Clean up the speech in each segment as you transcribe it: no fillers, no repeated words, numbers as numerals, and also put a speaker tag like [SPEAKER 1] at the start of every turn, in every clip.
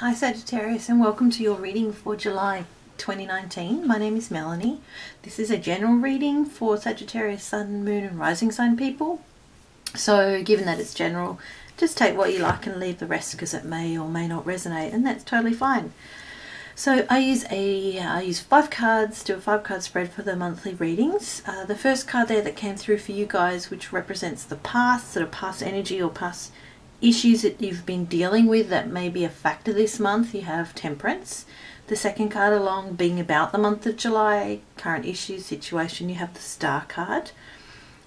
[SPEAKER 1] Hi Sagittarius, and welcome to your reading for July 2019. My name is Melanie. This is a general reading for Sagittarius Sun, Moon and Rising sign people. So given that it's general, just take what you like and leave the rest because it may or may not resonate, and that's totally fine. So I use 5 cards, do a 5-card spread for the monthly readings. The first card there that came through for you guys, which represents the past, sort of past energy or past issues that you've been dealing with that may be a factor this month, you have Temperance. The second card along being about the month of July, current issues, situation, you have the Star card.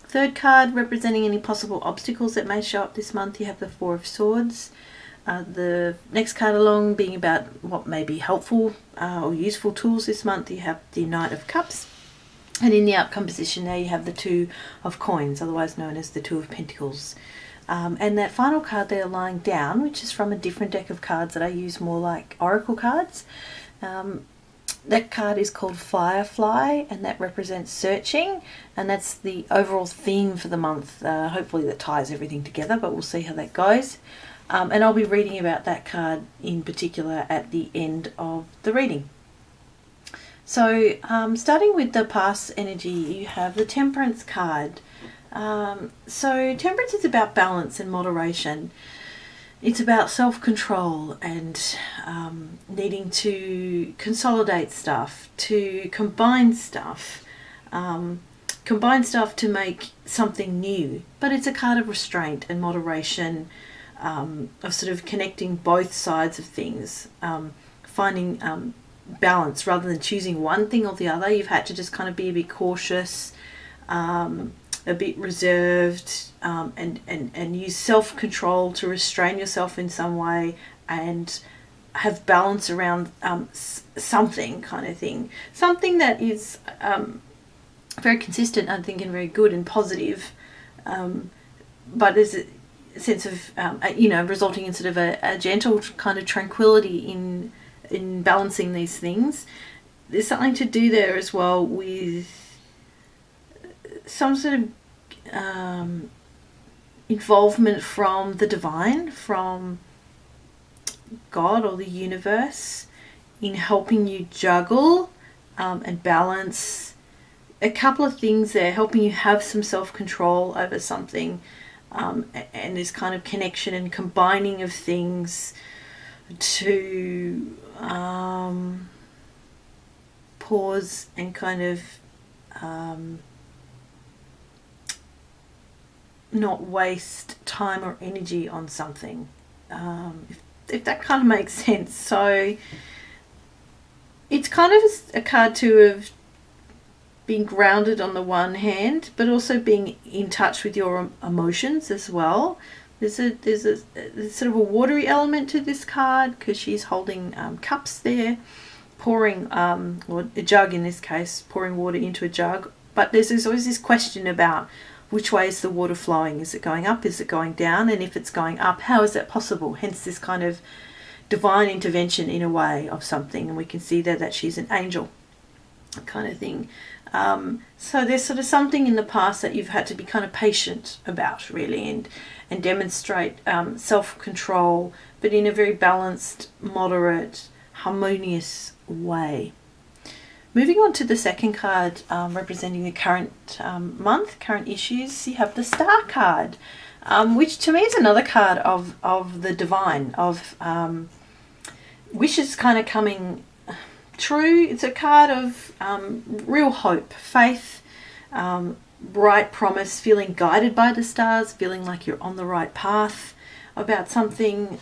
[SPEAKER 1] Third card representing any possible obstacles that may show up this month, you have the Four of Swords. The next card along being about what may be helpful or useful tools this month, you have the Knight of Cups. And in the outcome position there you have the Two of Coins, otherwise known as the Two of Pentacles. And that final card there lying down, which is from a different deck of cards that I use more like oracle cards. That card is called Firefly, and that represents searching, and that's the overall theme for the month. Hopefully that ties everything together, but we'll see how that goes. And I'll be reading about that card in particular at the end of the reading. So starting with the past energy, you have the Temperance card. So Temperance is about balance and moderation. It's about self-control and needing to consolidate stuff, to combine stuff to make something new. But it's a card of restraint and moderation, of sort of connecting both sides of things, finding balance rather than choosing one thing or the other. You've had to just kind of be a bit cautious, a bit reserved, and use self-control to restrain yourself in some way and have balance around something kind of thing. Something that is very consistent, I think, and very good and positive, but there's a sense of, resulting in sort of a gentle kind of tranquility in balancing these things. There's something to do there as well with some sort of involvement from the divine, from God or the universe, in helping you juggle and balance a couple of things there, helping you have some self-control over something, and this kind of connection and combining of things to pause and kind of not waste time or energy on something, if that kind of makes sense. So it's kind of a card too of being grounded on the one hand, but also being in touch with your emotions as well. There's sort of a watery element to this card because she's holding cups there, pouring, or a jug in this case, pouring water into a jug. But there's always this question about which way is the water flowing? Is it going up? Is it going down? And if it's going up, how is that possible? Hence this kind of divine intervention in a way of something. And we can see there that she's an angel kind of thing. So there's sort of something in the past that you've had to be kind of patient about, really, and demonstrate self-control, but in a very balanced, moderate, harmonious way. Moving on to the second card, representing the current month, current issues, you have the Star card, which to me is another card of the divine, of wishes kind of coming true. It's a card of real hope, faith, bright promise, feeling guided by the stars, feeling like you're on the right path about something.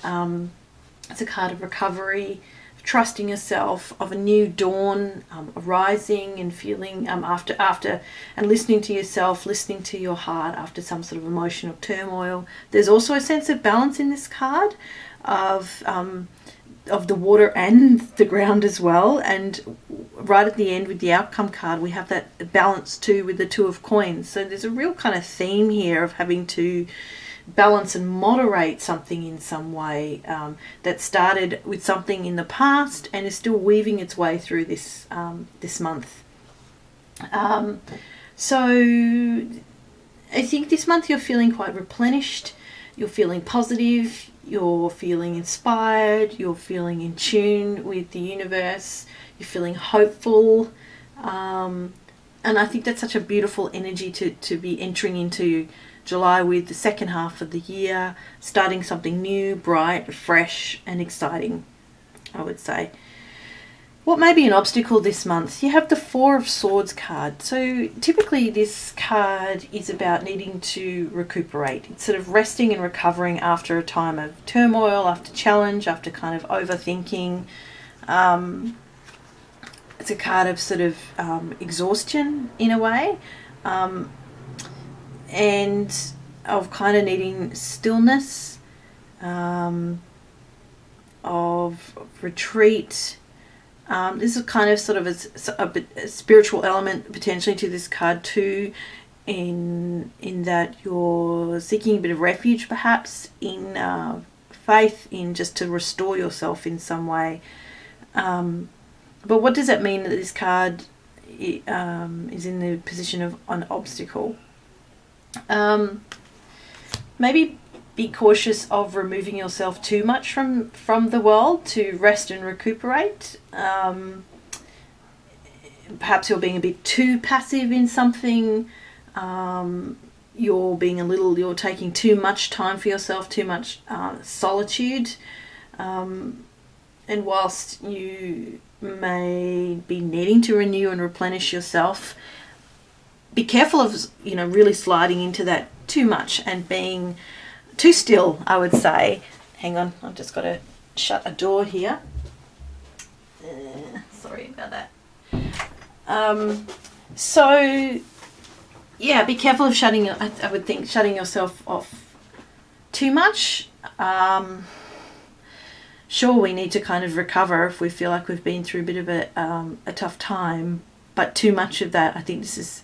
[SPEAKER 1] It's a card of recovery, trusting yourself, of a new dawn, arising and feeling after and listening to yourself, listening to your heart after some sort of emotional turmoil. There's also a sense of balance in this card of the water and the ground as well. And right at the end with the outcome card, we have that balance too with the Two of Coins. So there's a real kind of theme here of having to balance and moderate something in some way, that started with something in the past and is still weaving its way through this month. So I think this month you're feeling quite replenished. you're feeling positive, you're feeling inspired, you're feeling in tune with the universe, you're feeling hopeful. And I think that's such a beautiful energy to be entering into July with, the second half of the year, starting something new, bright, fresh and exciting, I would say. What may be an obstacle this month? You have the Four of Swords card. So typically this card is about needing to recuperate. It's sort of resting and recovering after a time of turmoil, after challenge, after kind of overthinking. It's a card of sort of exhaustion in a way, and of kind of needing stillness, of retreat. This is kind of sort of a spiritual element potentially to this card too, in that you're seeking a bit of refuge perhaps in faith, in just to restore yourself in some way. But what does that mean that this card is in the position of an obstacle? Maybe be cautious of removing yourself too much from the world to rest and recuperate. Perhaps you're being a bit too passive in something. You're taking too much time for yourself, too much solitude. And whilst you may be needing to renew and replenish yourself, be careful of really sliding into that too much and being too still, I would say. Hang on, I've just got to shut a door here. Sorry about that. So yeah, be careful of shutting yourself off too much. Sure, we need to kind of recover if we feel like we've been through a bit of a tough time, but too much of that, I think this is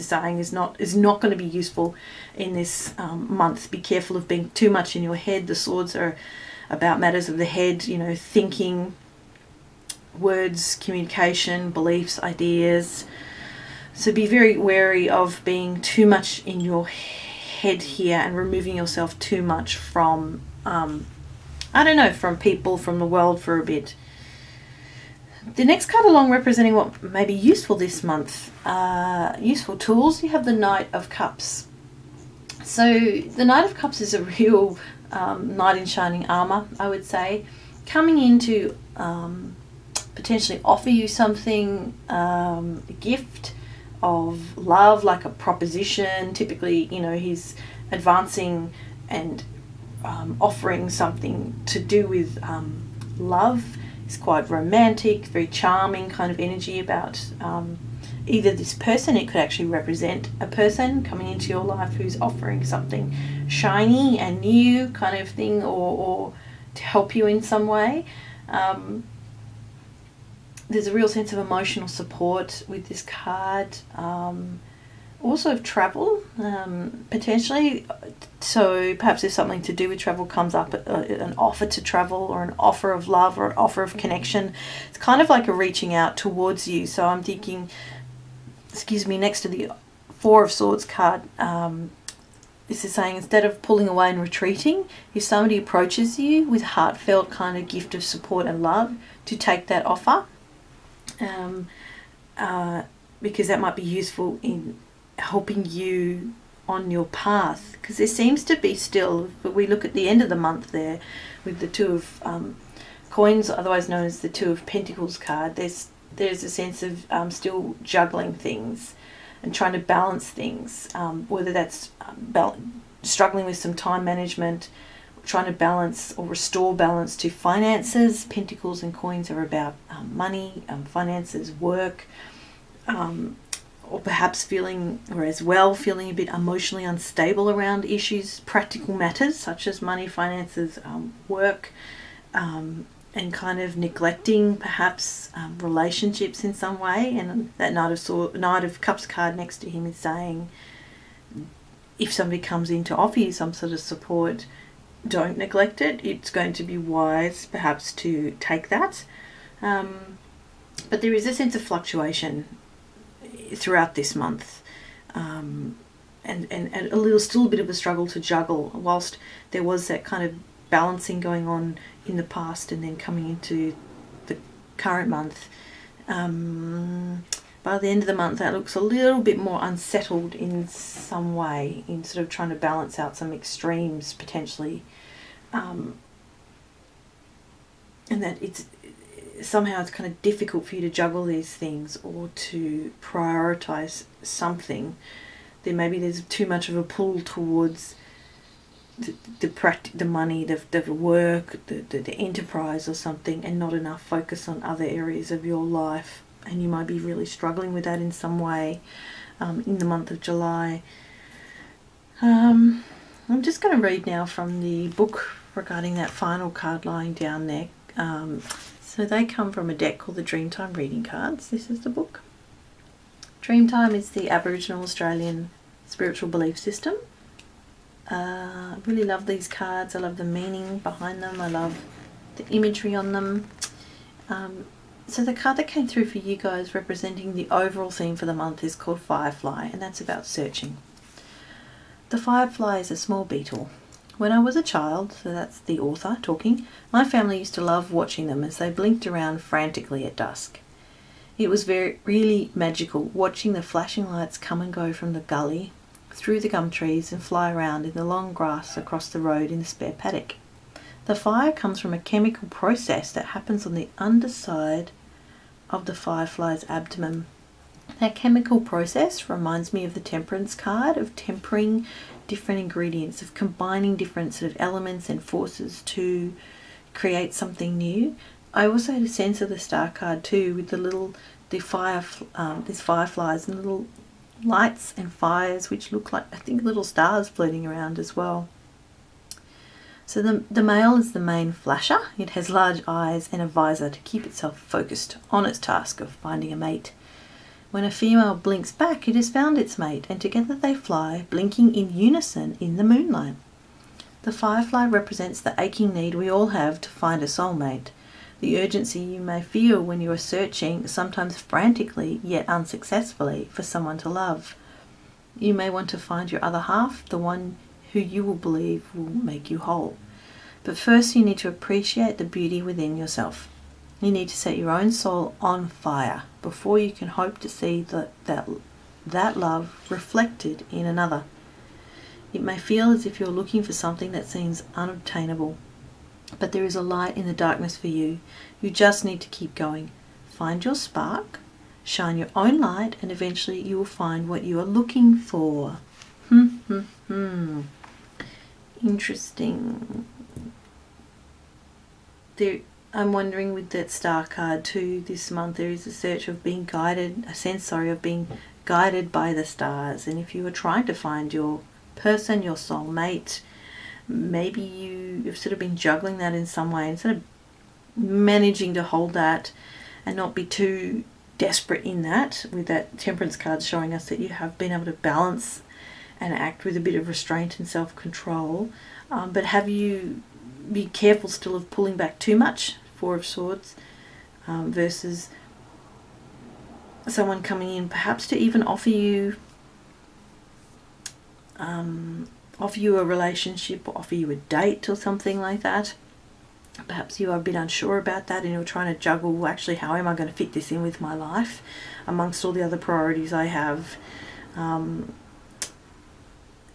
[SPEAKER 1] saying, is not going to be useful in this month. Be careful of being too much in your head. The swords are about matters of the head, thinking, words, communication, beliefs, ideas. So be very wary of being too much in your head here and removing yourself too much from from people, from the world for a bit. The next card along, representing what may be useful this month, useful tools, you have the Knight of Cups. So the Knight of Cups is a real knight in shining armor, I would say, coming in to potentially offer you something, a gift of love, like a proposition. Typically, he's advancing and offering something to do with love. It's quite romantic, very charming kind of energy about either this person. It could actually represent a person coming into your life who's offering something shiny and new kind of thing, or to help you in some way. There's a real sense of emotional support with this card. Also of travel, potentially. So perhaps if something to do with travel comes up, an offer to travel, or an offer of love, or an offer of connection, it's kind of like a reaching out towards you. So I'm thinking, next to the Four of Swords card, this is saying, instead of pulling away and retreating, if somebody approaches you with heartfelt kind of gift of support and love, to take that offer, because that might be useful in helping you on your path. Because there seems to be still, but we look at the end of the month there with the Two of Coins, otherwise known as the Two of Pentacles card, there's a sense of still juggling things and trying to balance things, whether that's struggling with some time management, trying to balance or restore balance to finances. Pentacles and Coins are about money, finances, work, or perhaps feeling a bit emotionally unstable around issues, practical matters such as money, finances, work, and kind of neglecting perhaps relationships in some way. And that Knight of Cups card next to him is saying, if somebody comes in to offer you some sort of support, don't neglect it. It's going to be wise perhaps to take that. But there is a sense of fluctuation throughout this month, and still a bit of a struggle to juggle, whilst there was that kind of balancing going on in the past and then coming into the current month. By the end of the month, that looks a little bit more unsettled in some way, in sort of trying to balance out some extremes potentially, and that it's kind of difficult for you to juggle these things or to prioritize something. Then maybe there's too much of a pull towards the money, the work, the enterprise or something, and not enough focus on other areas of your life. And you might be really struggling with that in some way in the month of July. I'm just going to read now from the book regarding that final card lying down there. So they come from a deck called the Dreamtime Reading Cards. This is the book. Dreamtime is the Aboriginal Australian spiritual belief system. I really love these cards. I love the meaning behind them. I love the imagery on them. So the card that came through for you guys representing the overall theme for the month is called Firefly, and that's about searching. The firefly is a small beetle. When I was a child, so that's the author talking, my family used to love watching them as they blinked around frantically at dusk. It was really magical watching the flashing lights come and go from the gully, through the gum trees, and fly around in the long grass across the road in the spare paddock. The fire comes from a chemical process that happens on the underside of the firefly's abdomen. That chemical process reminds me of the temperance card, of tempering different ingredients, of combining different sort of elements and forces to create something new. I also had a sense of the star card too, with these fireflies and little lights and fires which look like, I think, little stars floating around as well. So the male is the main flasher. It has large eyes and a visor to keep itself focused on its task of finding a mate. When a female blinks back, it has found its mate, and together they fly, blinking in unison in the moonlight. The firefly represents the aching need we all have to find a soulmate, the urgency you may feel when you are searching, sometimes frantically yet unsuccessfully, for someone to love. You may want to find your other half, the one who you will believe will make you whole. But first you need to appreciate the beauty within yourself. You need to set your own soul on fire before you can hope to see that love reflected in another. It may feel as if you're looking for something that seems unobtainable, but there is a light in the darkness for you. You just need to keep going. Find your spark, shine your own light, and eventually you will find what you are looking for. Interesting. I'm wondering with that star card too, this month there is a sense of being guided by the stars. And if you are trying to find your person, your soulmate, maybe you've sort of been juggling that in some way and sort of managing to hold that and not be too desperate in that, with that temperance card showing us that you have been able to balance and act with a bit of restraint and self-control. But have you be careful still of pulling back too much, Four of Swords, versus someone coming in perhaps to even offer you a relationship, or offer you a date or something like that. Perhaps you are a bit unsure about that and you're trying to juggle, well, actually, how am I going to fit this in with my life amongst all the other priorities I have.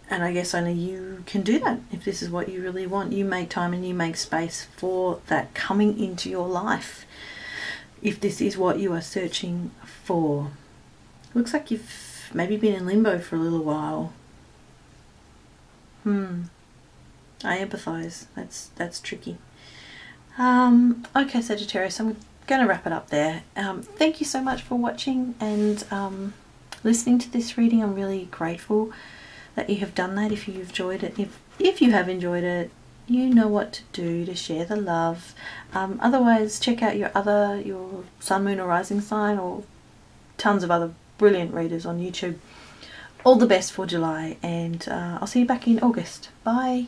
[SPEAKER 1] And I guess only you can do that if this is what you really want. You make time and you make space for that coming into your life if this is what you are searching for. Looks like you've maybe been in limbo for a little while. I empathise. That's tricky. Okay, Sagittarius, I'm going to wrap it up there. Thank you so much for watching and listening to this reading. I'm really grateful that you have done that. If you enjoyed it, if you have enjoyed it, you know what to do to share the love. Otherwise, check out your sun, moon or rising sign, or tons of other brilliant readers on YouTube. All the best for July, and I'll see you back in August. Bye.